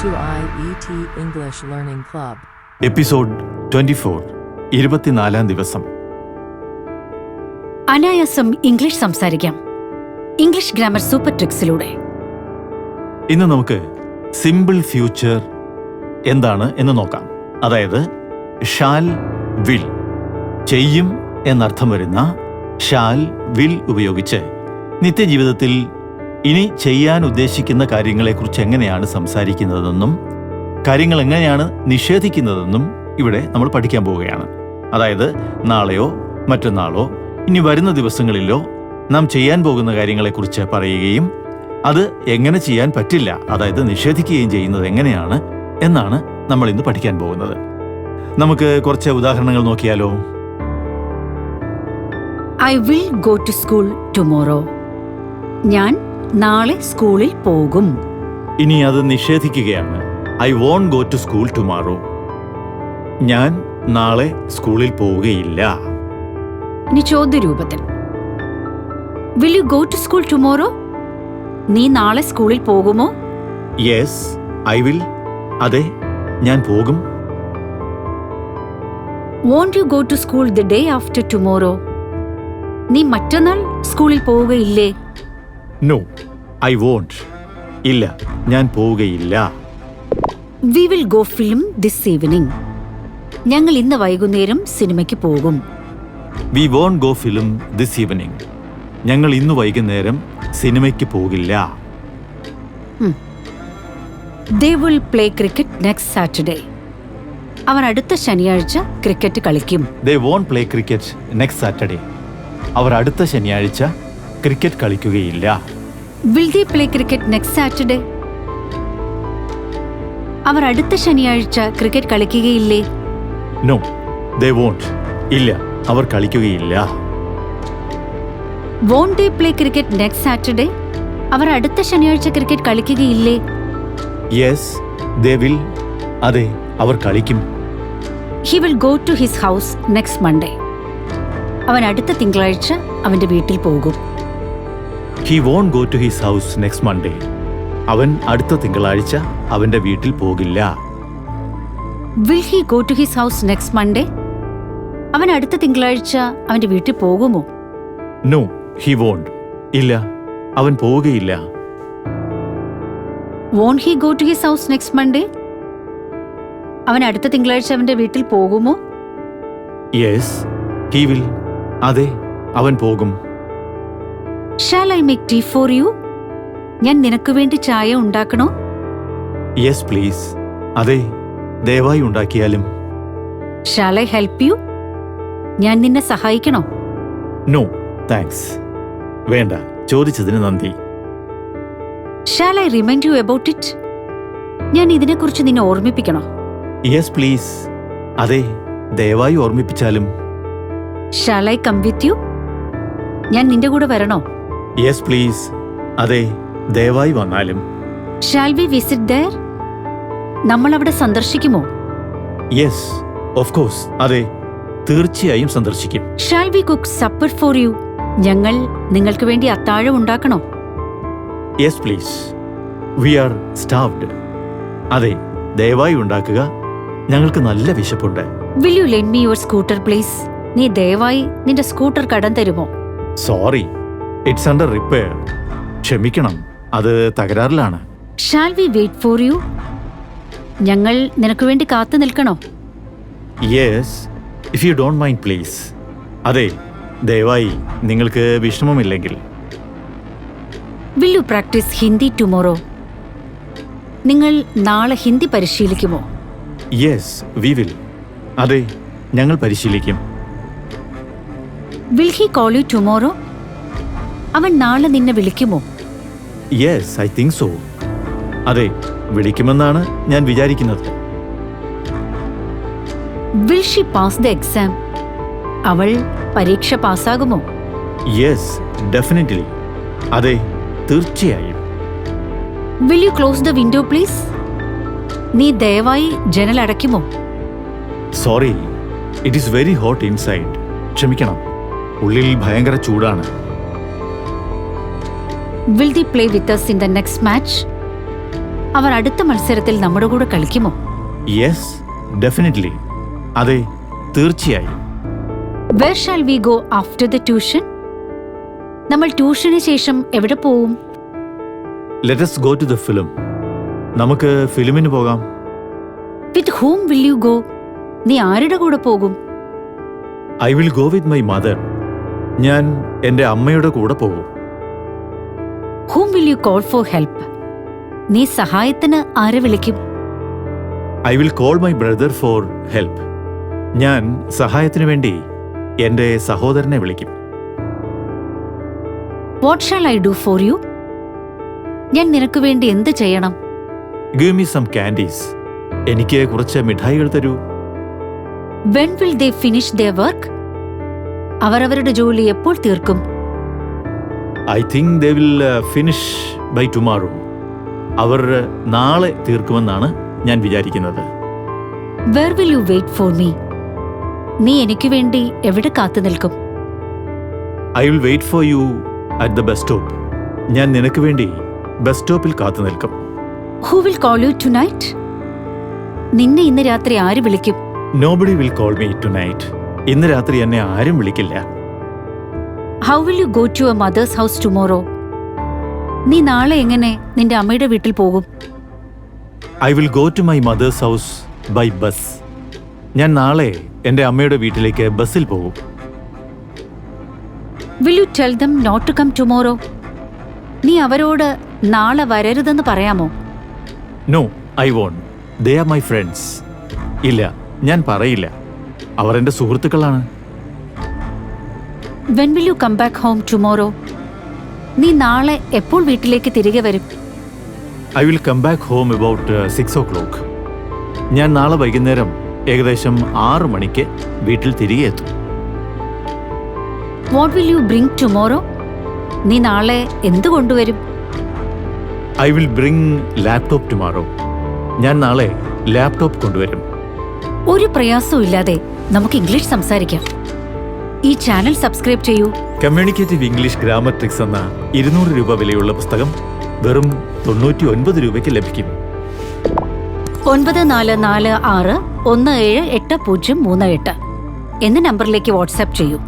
to IET English Learning Club. Episode 24 24-ാം ദിവസം. അനായാസം ഇംഗ്ലീഷ് സംസാരിക്കാം. ഇംഗ്ലീഷ് ഗ്രാമർ സൂപ്പർ ട്രിക്സിലൂടെ. ഇന്ന് നമുക്ക് സിമ്പിൾ ഫ്യൂച്ചർ എന്താണ് എന്ന് നോക്കാം. അതായത് ഷാൽ വിൽ, ചെയ്യും എന്നർത്ഥം വരുന്ന ഷാൽ വിൽ ഉപയോഗിച്ച് നിത്യജീവിതത്തിൽ ഇനി ചെയ്യാൻ ഉദ്ദേശിക്കുന്ന കാര്യങ്ങളെക്കുറിച്ച് എങ്ങനെയാണ് സംസാരിക്കുന്നതെന്നും കാര്യങ്ങൾ എങ്ങനെയാണ് നിഷേധിക്കുന്നതെന്നും ഇവിടെ നമ്മൾ പഠിക്കാൻ പോവുകയാണ്. അതായത് നാളെയോ മറ്റന്നാളോ ഇനി വരുന്ന ദിവസങ്ങളിലോ നാം ചെയ്യാൻ പോകുന്ന കാര്യങ്ങളെക്കുറിച്ച് പറയുകയും അത് എങ്ങനെ ചെയ്യാൻ പറ്റില്ല, അതായത് നിഷേധിക്കുകയും ചെയ്യുന്നത് എങ്ങനെയാണ് എന്നാണ് നമ്മൾ ഇന്ന് പഠിക്കാൻ പോകുന്നത്. നമുക്ക് കുറച്ച് ഉദാഹരണങ്ങൾ നോക്കിയാലോ? I will go to school tomorrow. ഞാൻ നാളെ സ്കൂളിൽ പോകും. ഇനി അത് നിഷേധിക്കുകയാണ്. I won't go to school tomorrow. ഞാൻ നാളെ സ്കൂളിൽ പോവുകയില്ല. ഇനി ചോദ്യരൂപത്തിൽ, will you go to school tomorrow? നീ നാളെ സ്കൂളിൽ പോകുമോ? Yes I will. അതെ, ഞാൻ പോകും. Won't you go to school the day after tomorrow? നീ മറ്റന്നാൾ സ്കൂളിൽ പോവുകയില്ലേ? No I won't. ഇല്ല, ഞാൻ പോവുകയില്ല. We will go film this evening. ഞങ്ങൾ ഇന്ന് വൈകുന്നേരം സിനിമയ്ക്ക് പോകും. We won't go film this evening. ഞങ്ങൾ ഇന്ന് വൈകുന്നേരം സിനിമയ്ക്ക് പോകില്ല. They will play cricket next Saturday. അവർ അടുത്ത ശനിയാഴ്ച ക്രിക്കറ്റ് കളിക്കും. They won't play cricket next Saturday. അവർ അടുത്ത ശനിയാഴ്ച ക്രിക്കറ്റ് കളിക്കുകയില്ല. Will they play cricket next Saturday? അവർ അടുത്ത ശനിയാഴ്ച ക്രിക്കറ്റ് കളിക്കുകയില്ലേ? No, they won't. ഇല്ല, അവർ കളിക്കുകയില്ല. Won't they play cricket next Saturday? അവർ അടുത്ത ശനിയാഴ്ച ക്രിക്കറ്റ് കളിക്കുകയില്ലേ? Yes, they will. അതെ, അവർ കളിക്കും. He will go to his house next Monday. അവൻ അടുത്ത തിങ്കളാഴ്ച അവന്റെ വീട്ടിൽ പോകും. He won't go to his house next Monday. അവൻ അടുത്ത തിങ്കളാഴ്ച അവന്റെ വീട്ടിൽ പോകില്ല. Will he go to his house next Monday? അവൻ അടുത്ത തിങ്കളാഴ്ച അവന്റെ വീട്ടിൽ പോകുമോ? No, he won't. ഇല്ല, അവൻ പോവുകയില്ല. Won't he go to his house next Monday? അവൻ അടുത്ത തിങ്കളാഴ്ച അവന്റെ വീട്ടിൽ പോകുമോ? Yes, he will. അതെ, അവൻ പോകും. Shall I make tea for you? ഞാൻ നിനക്ക് വേണ്ടി ചായ ഉണ്ടാക്കണോ? Yes, please. അതെ, ദയവായി ഉണ്ടാക്കിയാലും. Shall I help you? ഞാൻ നിന്നെ സഹായിക്കണോ? No, thanks. വേണ്ട, ചോദിച്ചതിന് നന്ദി. Shall I remind you about it? ഞാൻ ഇതിനെക്കുറിച്ച് നിന്നെ ഓർമ്മിപ്പിക്കണോ? Yes, please. അതെ, ദയവായി ഓർമ്മിപ്പിച്ചാലും. Shall I come with you? ഞാൻ നിന്റെ കൂടെ വരണോ? Yes, please. അതെ, ദയവായി വന്നാലും. Shall we visit there? നമ്മൾ അവിടെ സന്ദർശിക്കുമോ? Yes, of course. അതെ, തീർച്ചയായും സന്ദർശിക്കും. Shall we cook supper for you? ഞങ്ങൾ നിങ്ങൾക്ക് വേണ്ടി അത്താഴം ഉണ്ടാക്കണോ? Yes, please. We are starved. അതെ, ദയവായി ഉണ്ടാക്കുക. ഞങ്ങൾക്ക് നല്ല വിശപ്പുണ്ട്. Will you lend me your scooter, please? നീ ദയവായി നിന്റെ സ്കൂട്ടർ കടം തരുമോ? Sorry, it's under repair. ക്ഷമിക്കണം, അത് തകരാറിലാണ്. Shall we wait for you? ഞങ്ങൾ നിനക്ക് വേണ്ടി കാത്തു നിൽക്കണോ? Yes, if you don't mind, please. അതെ, ദയവായി നിങ്ങൾക്ക് വിഷമമില്ലെങ്കിൽ. Will you practice Hindi tomorrow? നിങ്ങൾ നാളെ ഹിന്ദി പരിശീലിക്കുമോ? Yes, we will. അതെ, ഞങ്ങൾ പരിശീലിക്കും. Will he call you tomorrow? അവൻ നാളെ നിന്നെ വിളിക്കുമോ? Yes, I think so. അതെ, വിളിക്കുമെന്നാണ് ഞാൻ വിചാരിക്കുന്നത്. Will she pass the exam? അവൾ പരീക്ഷ പാസ്സാകുമോ? Yes, definitely. അതെ, തീർച്ചയായും. Will you close the window, please? നീ ദയവായി ജനൽ അടയ്ക്കുമോ? Sorry, it is very hot inside. ക്ഷമിക്കണം, ഉള്ളിൽ ഭയങ്കര ചൂടാണ്. Will they play with us in the next match? അവർ അടുത്ത മത്സരത്തിൽ നമ്മുടെ കൂടെ കളിക്കുമോ? Yes, definitely. അതെ, തീർച്ചയായും. Where shall we go after the tuition? നമ്മൾ ട്യൂഷന് ശേഷം എവിടെ പോവും? Let us go to the film. നമുക്ക് ഫിലിമിന് പോകാം. With whom will you go? നീ ആരുടെ കൂടെ പോകും? I will go with my mother. ഞാൻ എൻ്റെ അമ്മയുടെ കൂടെ പോകും. Whom will you call for help? നീ സഹായത്തിന് ആരെ വിളിക്കും? I will call my brother for help. ഞാൻ സഹായത്തിന് വേണ്ടി എൻ്റെ സഹോദരനെ വിളിക്കും. What shall I do for you? ഞാൻ നിനക്ക് വേണ്ടി എന്ത് ചെയ്യണം? Give me some candies. എനിക്ക് കുറച്ച് മിഠായികൾ തരൂ. When will they finish their work? അവർ അവരുടെ ജോലി എപ്പോൾ തീർക്കും? I think they will finish by tomorrow. അവർ നാളെ തീർക്കുമെന്നാണ് ഞാൻ വിചാരിക്കുന്നത്. Where will you wait for me? നീ എനിക്ക് വേണ്ടി എവിടെ കാത്തു നിൽക്കും? I will wait for you at the bus stop. ഞാൻ നിനക്ക് വേണ്ടി ബസ് സ്റ്റോപ്പിൽ കാത്തു നിൽക്കും. Who will call you tonight? നിന്നെ ഇന്ന് രാത്രി ആര് വിളിക്കും? Nobody will call me tonight. ഇന്ന് രാത്രി എന്നെ ആരും വിളിക്കില്ല. How will you go to your mother's house tomorrow? നീ നാളെ എങ്ങനെ നിന്റെ അമ്മയുടെ വീട്ടിൽ പോകും? I will go to my mother's house by bus. ഞാൻ നാളെ എൻ്റെ അമ്മയുടെ വീട്ടിലേക്ക് ബസ്സിൽ പോകും. Will you tell them not to come tomorrow? നീ അവരോട് നാളെ വരരുതെന്ന് പറയാമോ? No, I won't. They are my friends. ഇല്ല, ഞാൻ പറയില്ല. അവർ എൻ്റെ സുഹൃത്തുക്കളാണ്. When will you come back home tomorrow? നീ നാളെ എപ്പോൾ വീട്ടിലേക്ക് തിരികെ വരും? I will come back home about 6 o'clock. ഞാൻ നാളെ വൈകുന്നേരം ഏകദേശം 6 മണിക്ക് വീട്ടിൽ തിരികെ എത്തും. What will you bring tomorrow? നീ നാളെ എന്ത് കൊണ്ടുവരും? I will bring laptop tomorrow. ഞാൻ നാളെ ലാപ്ടോപ്പ് കൊണ്ടുവരും. ഒരു പ്രയാസവും ഇല്ലാതെ നമുക്ക് ഇംഗ്ലീഷ് സംസാരിക്കാം. ഈ ചാനൽ സബ്സ്ക്രൈബ് ചെയ്യൂ. കമ്മ്യൂണിക്കേറ്റീവ് ഇംഗ്ലീഷ് ഗ്രാമർ ട്രിക്സ് എന്ന 200 രൂപ വിലയുള്ള പുസ്തകം വെറും 99 രൂപയ്ക്ക് ലഭിക്കും. 9446178038 എന്ന നമ്പറിലേക്ക് വാട്സാപ്പ് ചെയ്യൂ.